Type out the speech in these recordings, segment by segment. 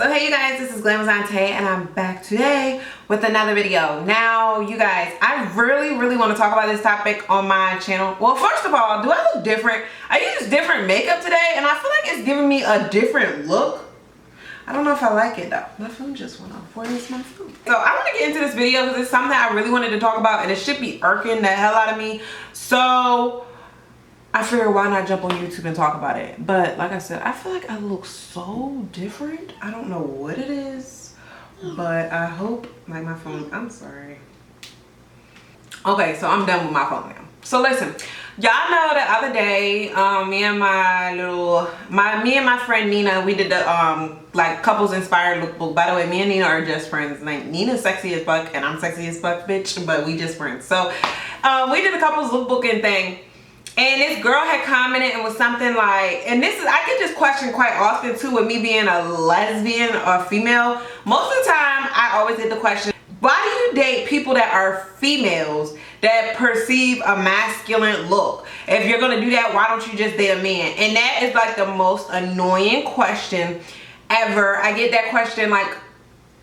So hey you guys, this is Glamazante and I'm back today with another video. Now you guys, I really want to talk about this topic on my channel. Well, first of all, do I look different? I use different makeup today and I feel like it's giving me a different look. I don't know if I like it though. My phone just went off. Where is my phone? So I want to get into this video because it's something I really wanted to talk about and it should be irking the hell out of me. So I figured why not jump on YouTube and talk about it. But like I said, I feel like I look so different. I don't know what it is, but I hope, like my phone, I'm sorry. Okay, so I'm done with my phone now. So listen, y'all know the other day, me and my friend Nina, we did the like couples inspired lookbook. By the way, me and Nina are just friends. Like Nina's sexy as fuck and I'm sexy as fuck, bitch, but we just friends. So we did the couples lookbooking thing. And this girl had commented and was something like, and this is, I get this question quite often too with me being a lesbian or female. Most of the time, I always get the question, why do you date people that are females that perceive a masculine look? If you're gonna do that, why don't you just date a man? And that is like the most annoying question ever. I get that question like,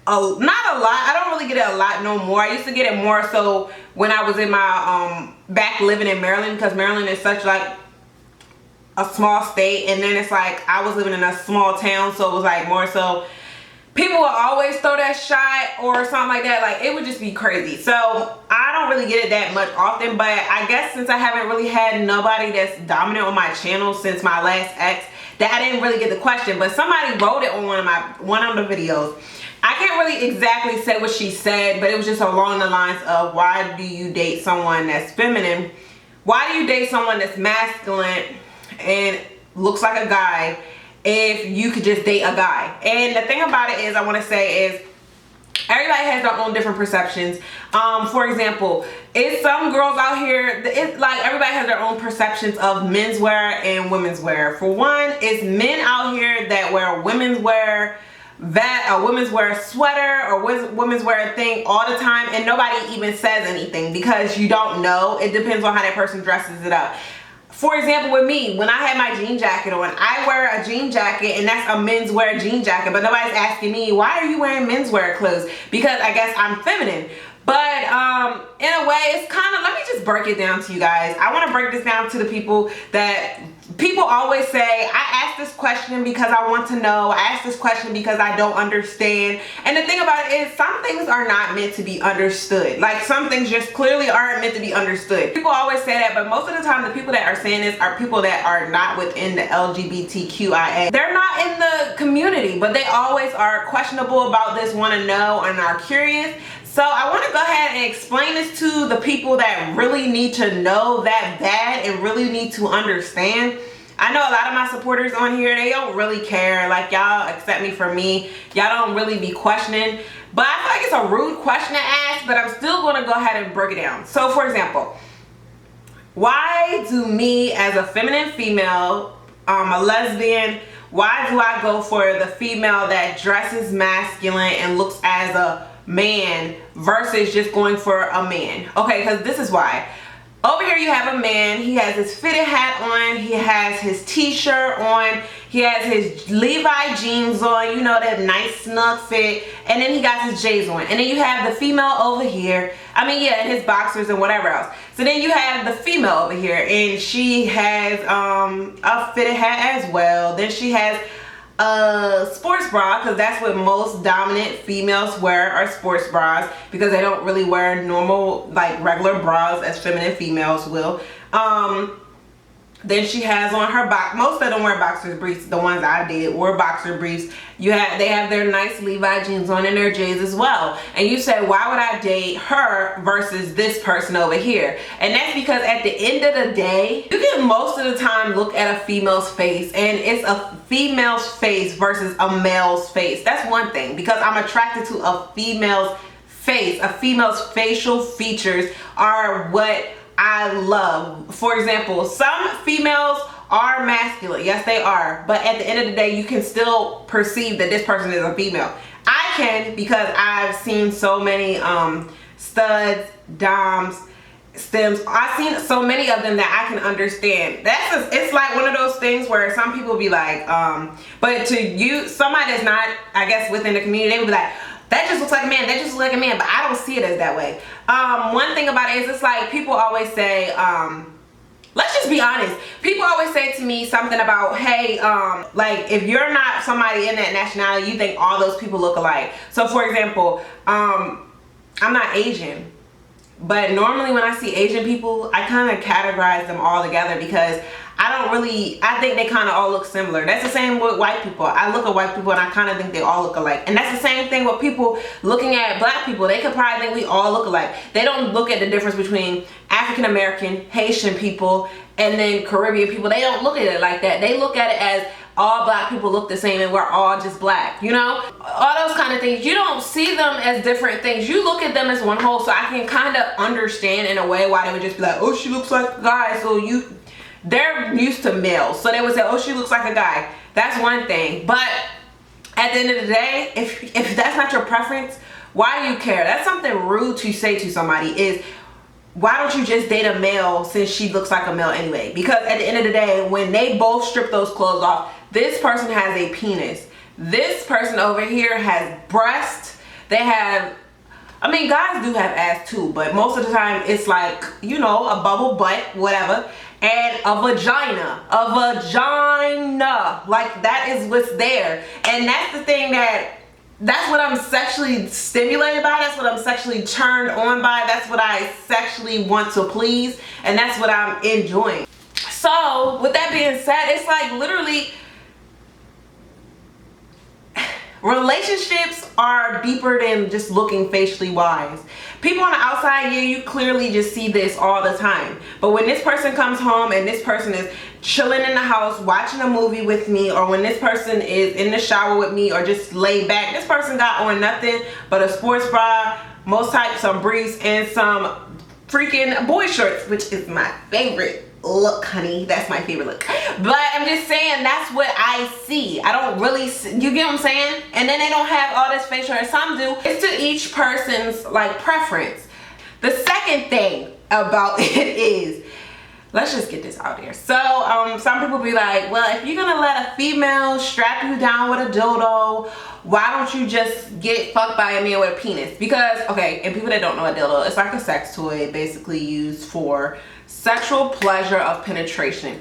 not a lot. I don't really get it a lot no more. I used to get it more so when I was in my back living in Maryland, because Maryland is such like a small state, and then it's like I was living in a small town, so it was like more so people would always throw that shot or something like that. Like it would just be crazy. So I don't really get it that much often, but I guess since I haven't really had nobody that's dominant on my channel since my last ex, that I didn't really get the question. But somebody wrote it on one of the videos. I can't really exactly say what she said, but it was just along the lines of, why do you date someone that's feminine? Why do you date someone that's masculine and looks like a guy if you could just date a guy? And the thing about it is, I want to say is, everybody has their own different perceptions. For example, it's some girls out here, it's like everybody has their own perceptions of menswear and women's wear. For one, it's men out here that wear women's wear, women's wear a sweater or women's wear a thing all the time, and nobody even says anything because you don't know. It depends on how that person dresses it up. For example, with me, when I had my jean jacket on, I wear a jean jacket and that's a menswear jean jacket, but nobody's asking me, why are you wearing menswear clothes? Because I guess I'm feminine. But in a way, it's kind of, let me just break it down to you guys. I want to break this down to the people that, people always say, I ask this question because I want to know. I ask this question because I don't understand. And the thing about it is, some things are not meant to be understood. Like some things just clearly aren't meant to be understood. People always say that, but most of the time the people that are saying this are people that are not within the LGBTQIA. They're not in the community, but they always are questionable about this, want to know, and are curious. So I want to go ahead and explain this to the people that really need to know that bad and really need to understand. I know a lot of my supporters on here, they don't really care. Like, y'all accept me for me. Y'all don't really be questioning. But I feel like it's a rude question to ask, but I'm still going to go ahead and break it down. So for example, why do me as a feminine female, a lesbian, why do I go for the female that dresses masculine and looks as a man versus just going for a man? Okay, because this is why. Over here you have a man, he has his fitted hat on, he has his t-shirt on, he has his Levi jeans on, you know, that nice snug fit, and then he got his J's on. And then you have the female over here, I mean, yeah, and his boxers and whatever else. So then you have the female over here, and she has a fitted hat as well. Then she has a sports bra, because that's what most dominant females wear, are sports bras, because they don't really wear normal, like regular bras as feminine females will. Then she has on her most of them wear boxer briefs. The ones I dated wore boxer briefs. They have their nice Levi jeans on and their J's as well. And you say, why would I date her versus this person over here? And that's because at the end of the day, you can most of the time look at a female's face and it's a female's face versus a male's face. That's one thing, because I'm attracted to a female's face. A female's facial features are what I love. For example, some females are masculine. Yes, they are. But at the end of the day, you can still perceive that this person is a female. I can, because I've seen so many studs, doms, stems. I've seen so many of them that I can understand. It's like one of those things where some people be like, but to you, somebody that's not, I guess, within the community, they would be like, that just looks like a man, that just looks like a man, but I don't see it as that way. One thing about it is, it's like people always say, let's just be honest. People always say to me something about, hey, like if you're not somebody in that nationality, you think all those people look alike. So for example, I'm not Asian, but normally when I see Asian people, I kind of categorize them all together because I think they kind of all look similar. That's the same with white people. I look at white people and I kind of think they all look alike. And that's the same thing with people looking at black people. They could probably think we all look alike. They don't look at the difference between African American, Haitian people, and then Caribbean people. They don't look at it like that. They look at it as all black people look the same and we're all just black, you know? All those kind of things. You don't see them as different things. You look at them as one whole. So I can kind of understand in a way why they would just be like, oh, she looks like a guy. So they're used to males. So they would say, oh, she looks like a guy. That's one thing. But at the end of the day, if that's not your preference, why do you care? That's something rude to say to somebody is, why don't you just date a male since she looks like a male anyway? Because at the end of the day, when they both strip those clothes off, this person has a penis. This person over here has breasts. They have, I mean, guys do have ass too, but most of the time it's like, you know, a bubble butt, whatever, and a vagina. Like that is what's there. And that's the thing that's what I'm sexually stimulated by. That's what I'm sexually turned on by. That's what I sexually want to please. And that's what I'm enjoying. So with that being said, it's like literally, relationships are deeper than just looking facially wise. People on the outside, yeah, you clearly just see this all the time. But when this person comes home and this person is chilling in the house watching a movie with me, or when this person is in the shower with me or just laid back, this person got on nothing but a sports bra, most types, some briefs, and some freaking boy shorts, which is my favorite look, honey. That's my favorite look. But I'm just saying, that's what I see. I don't really see, you get what I'm saying? And then they don't have all this facial hair. Some do. It's to each person's like preference. The second thing about it is, let's just get this out here. So some people be like, well, if you're gonna let a female strap you down with a dildo, why don't you just get fucked by a man with a penis? Because, okay, and people that don't know a dildo, it's like a sex toy basically used for sexual pleasure of penetration.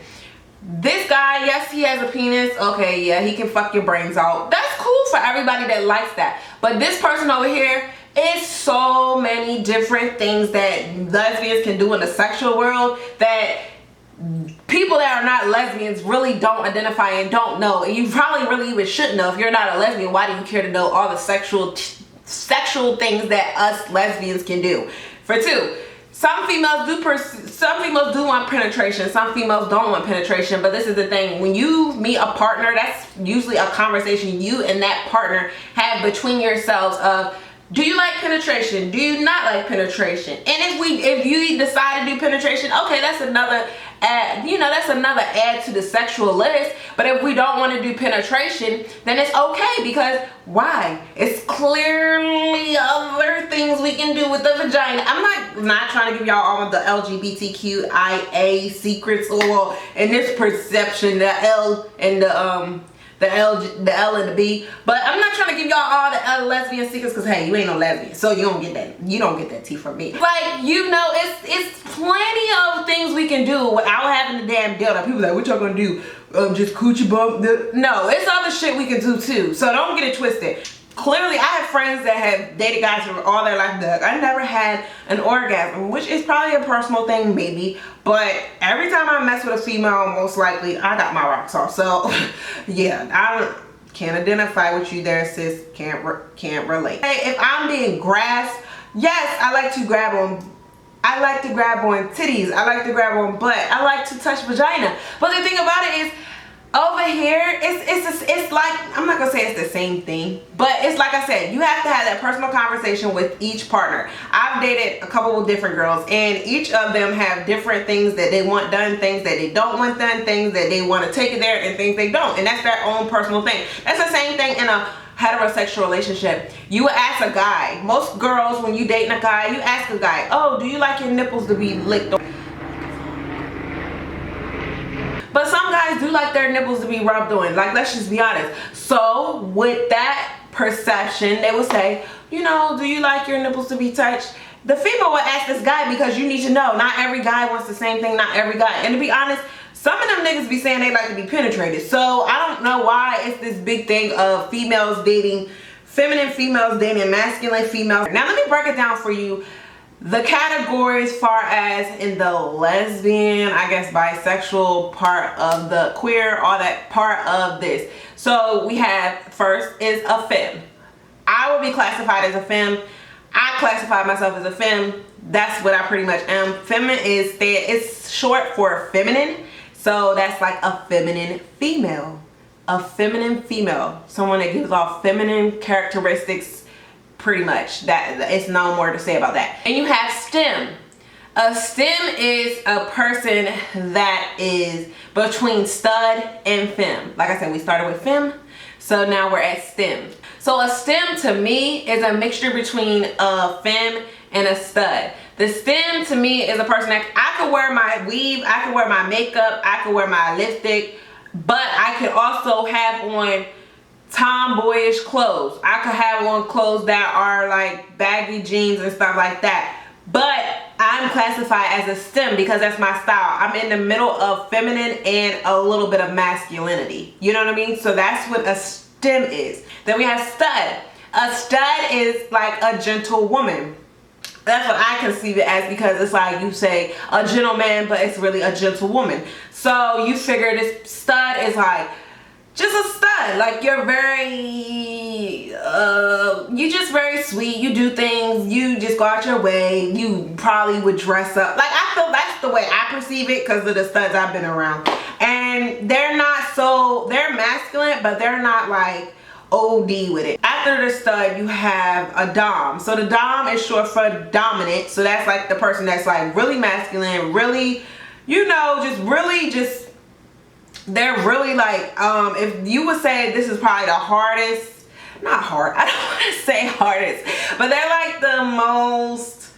This guy, yes, he has a penis. Okay, yeah, he can fuck your brains out. That's cool for everybody that likes that. But this person over here, it's so many different things that lesbians can do in the sexual world that people that are not lesbians really don't identify and don't know. And you probably really even shouldn't know. If you're not a lesbian, why do you care to know all the sexual things that us lesbians can do? For two, some females do want penetration. Some females don't want penetration. But this is the thing. When you meet a partner, that's usually a conversation you and that partner have between yourselves of, do you like penetration? Do you not like penetration? And if you decide to do penetration, okay, that's another add, you know, that's another add to the sexual list. But if we don't want to do penetration, then it's okay, because why? It's clearly other things we can do with the vagina. I'm not trying to give y'all all of the LGBTQIA secrets, or in this perception, the L and the L and the B, but I'm not trying to give y'all all the lesbian secrets, because hey, you ain't no lesbian, so you don't get that tea from me. Like, you know, it's plenty of things we can do without having the damn dildo. People like, what y'all gonna do? Just coochie bump? No, it's other shit we can do too, so don't get it twisted. Clearly, I have friends that have dated guys for all their life. I never had an orgasm, which is probably a personal thing, maybe. But every time I mess with a female, most likely, I got my rocks off. So, yeah, I can't identify with you there, sis. Can't relate. Hey, if I'm being grasped, yes, I like to grab on. I like to grab on titties. I like to grab on butt. I like to touch vagina. But the thing about it is, over here, it's like, I'm not gonna say it's the same thing, but it's like I said, you have to have that personal conversation with each partner. I've dated a couple of different girls, and each of them have different things that they want done, things that they don't want done, things that they want to take it there, and things they don't, and that's their own personal thing. That's the same thing in a heterosexual relationship, you would ask a guy. Most girls, when you dating a guy, you ask a guy, oh, do you like your nipples to be licked on? But some guys do like their nipples to be rubbed on. Like, let's just be honest. So with that perception, they will say, you know, do you like your nipples to be touched? The female will ask this guy because you need to know, not every guy wants the same thing, not every guy. And to be honest, some of them niggas be saying they like to be penetrated. So I don't know why it's this big thing of females dating, feminine females dating masculine females. Now let me break it down for you. The categories far as in the lesbian, I guess bisexual part of the queer, all that part of this. So we have, first is a femme. I would be classified as a femme. I classify myself as a femme. That's what I pretty much am. Feminine is, it's short for feminine. So that's like a feminine female. A feminine female. Someone that gives off feminine characteristics, pretty much. That it's no more to say about that. And you have STEM. A STEM is a person that is between stud and femme. Like I said, we started with femme, so now we're at STEM. So a STEM to me is a mixture between a femme and a stud. The STEM to me is a person that I could wear my weave, I could wear my makeup, I could wear my lipstick, but I could also have on tomboyish clothes. I could have on clothes that are like baggy jeans and stuff like that. But I'm classified as a STEM because that's my style. I'm in the middle of feminine and a little bit of masculinity. You know what I mean? So that's what a STEM is. Then we have stud. A stud is like a gentle woman. That's what I conceive it as, because it's like you say a gentleman, but it's really a gentle woman. So you figure this stud is like just a stud. Like you're very, you just very sweet. You do things, you just go out your way. You probably would dress up. Like I feel that's the way I perceive it because of the studs I've been around. And they're not so, they're masculine, but they're not like OD with it. After the stud, you have a dom. So the dom is short for dominant. So that's like the person that's like really masculine, really, you know, just really just, they're really like, if you would say this is probably the hardest, not hard, I don't want to say hardest, but they're like the most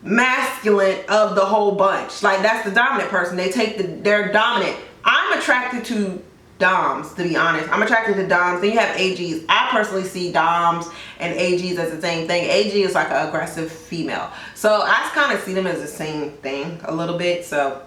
masculine of the whole bunch. Like that's the dominant person. They take they're dominant. I'm attracted to doms, to be honest. I'm attracted to doms. Then you have AGs. I personally see doms and AGs as the same thing. AG is like an aggressive female. So I kind of see them as the same thing a little bit. So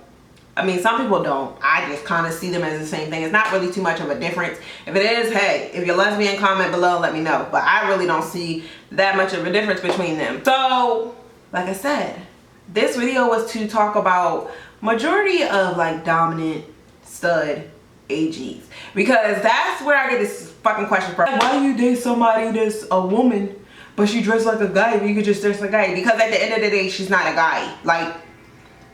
I mean, some people don't. I just kind of see them as the same thing. It's not really too much of a difference. If it is, hey, if you're lesbian, comment below, let me know. But I really don't see that much of a difference between them. So, like I said, this video was to talk about majority of like dominant stud AGs. Because that's where I get this fucking question from. Why do you date somebody that's a woman, but she dressed like a guy if you could just dress like a guy? Because at the end of the day, she's not a guy. Like,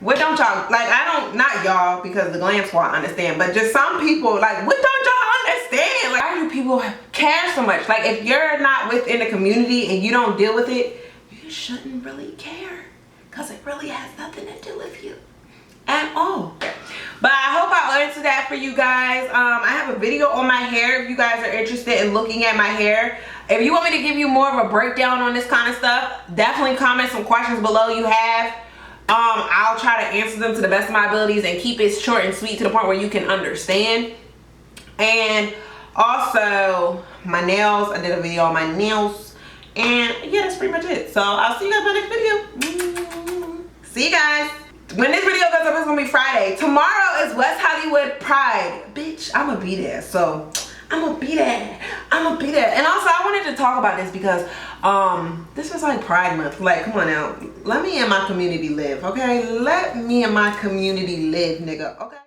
what don't y'all, like, I don't, not y'all, because the glam squad understand, but just some people, like, what don't y'all understand? Like, why do people care so much? Like, if you're not within the community and you don't deal with it, you shouldn't really care, because it really has nothing to do with you at all. But I hope I answered that for you guys. I have a video on my hair if you guys are interested in looking at my hair. If you want me to give you more of a breakdown on this kind of stuff, definitely comment some questions below you have. I'll try to answer them to the best of my abilities and keep it short and sweet to the point where you can understand. And also my nails, I did a video on my nails, and yeah, that's pretty much it. So I'll see you guys in my next video. See you guys. When this video goes up, it's gonna be Friday. Tomorrow is West Hollywood Pride. Bitch, I'm gonna be there. So I'm gonna be there. I'm gonna be there. And also I wanted to talk about this because this is like Pride Month. Like, come on now. Let me and my community live, okay? Let me and my community live, nigga, okay?